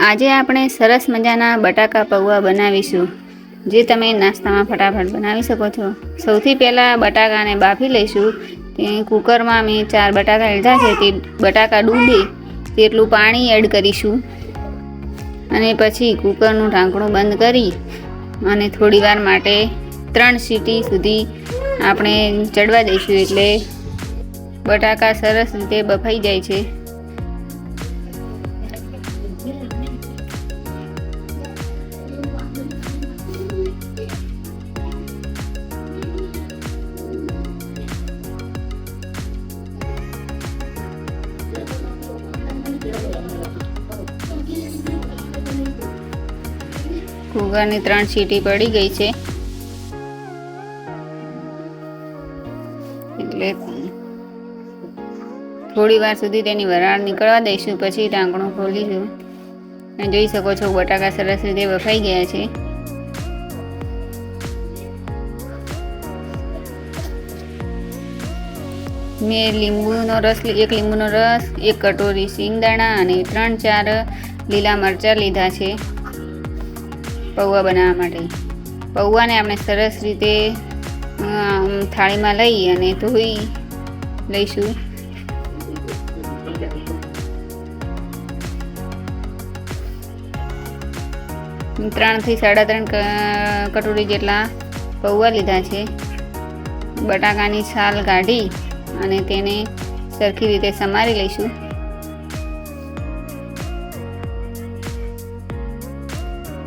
આજે આપણે સરસ મજાના બટાકા પૌવા બનાવીશું, જે તમે નાસ્તામાં ફટાફટ બનાવી શકો છો। સૌથી પહેલાં બટાકાને બાફી લઈશું। તે કુકરમાં મેં 4 બટાકા લીધા છે। તે બટાકા ડૂબે તેટલું પાણી એડ કરીશું અને પછી કુકરનું ઢાંકણું બંધ કરી અને થોડીવાર માટે 3 સીટી સુધી આપણે ચડવા દઈશું, એટલે બટાકા સરસ રીતે બફાઈ જાય છે। કુકરની 3 સીટી પડી ગઈ છે, એટલે થોડી વાર સુધી તેની વરાળ નીકળવા દઈશું। પછી ઢાંકણું ખોલીશું અને જોઈ શકો છો બટાકા સરસ રીતે બફાઈ ગયા છે। મેં લીંબુનો રસ 1 લીંબુનો રસ, 1 કટોરી સિંગદાણા અને 3-4 લીલા મરચાં લીધા છે પૌવા બનાવવા માટે। પૌવાને આપણે સરસ રીતે થાળીમાં લઈ અને ધોઈ લઈશું। ત્રણ થી 3.5 કટોરી જેટલા પૌવા લીધા છે। બટાકાની છાલ કાઢી અને તેને સરખી રીતે સમારી લઈશું।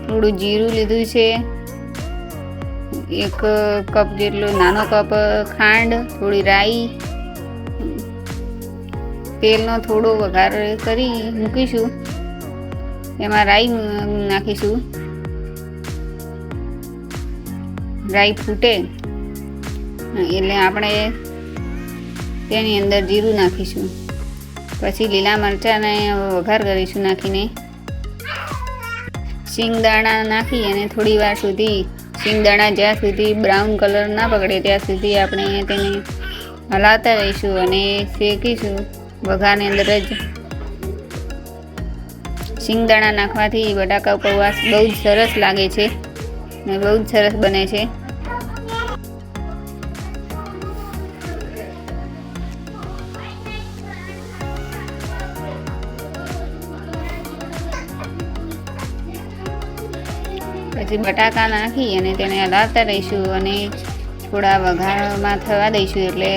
થોડું જીરું લીધું છે, 1 કપ જેટલો નાનો કપ ખાંડ, થોડી રાઈ, તેલનો થોડો વઘાર કરી મૂકીશું। એમાં રાઈ નાખીશું। રાઈ ફૂટે એટલે આપણે તેની અંદર જીરું નાખીશું। પછી લીલા મરચાંને વઘાર કરીશું નાખીને। સિંગદાણા નાખી અને થોડી વાર સુધી સિંગદાણા જ્યાં સુધી બ્રાઉન કલર ના પકડે ત્યાં સુધી આપણે તેને હલાવતા રહીશું અને શેકીશું। વઘારની અંદર જ સિંગદાણા નાખવાથી બટાકા પૌવા બહુ જ સરસ લાગે છે અને બહુ જ સરસ બને છે। પછી બટાકા નાખી અને તેને હલાવતા રહીશું અને થોડા વઘારમાં થવા દઈશું, એટલે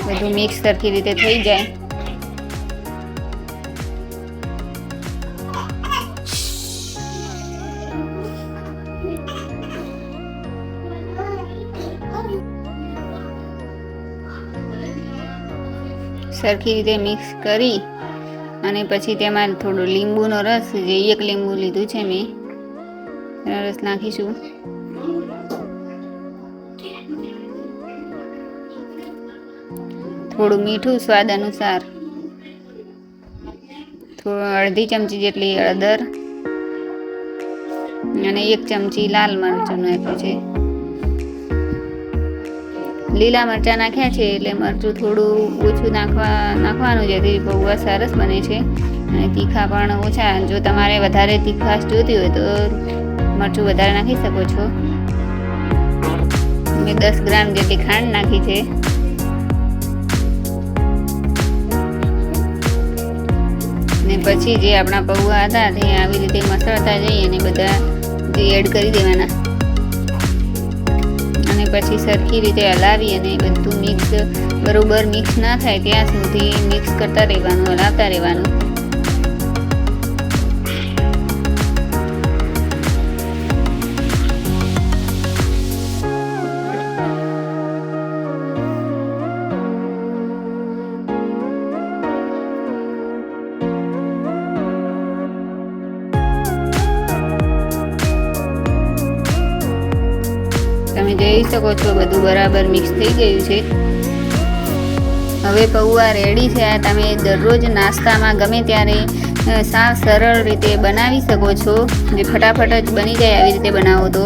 બધું મિક્સ સરખી રીતે થઈ જાય। સરખી રીતે મિક્સ કરી અને પછી તેમાં થોડો લીંબુનો રસ, જે 1 લીંબુ લીધું છે મેં, રસ નાખીશું। થોડું મીઠું સ્વાદ અનુસાર, અડધી ચમચી જેટલી હળદર અને 1 ચમચી લાલ મરચું નાખ્યું છે। લીલા મરચાં નાખ્યા છે એટલે મરચું થોડું ઓછું નાખવાનું, જેથી પૌવા સરસ બને છે અને તીખા પણ ઓછા। જો તમારે વધારે તીખાશ જોતી હોય તો મરચું વધારે નાખી શકો છો। મેં 10 ગ્રામ જેટલી ખાંડ નાખી છે। ને પછી જે આપણા પૌવા હતા તે આવી રીતે મસળતા જઈએ અને બધા એડ કરી દેવાના અને પછી સરખી રીતે હલાવી અને બધું મિક્સ બરોબર મિક્સ ના થાય ત્યાં સુધી મિક્સ કરતા રહેવાનું, હલાવતા રહેવાનું। તમે જોઈ શકો છો બધું બરાબર મિક્સ થઈ ગયું છે। હવે પૌવા રેડી છે। તમે દરરોજ નાસ્તામાં ગમે ત્યારે સાવ સરળ રીતે બનાવી શકો છો, જે ફટાફટ જ બની જાય આવી રીતે બનાવો તો।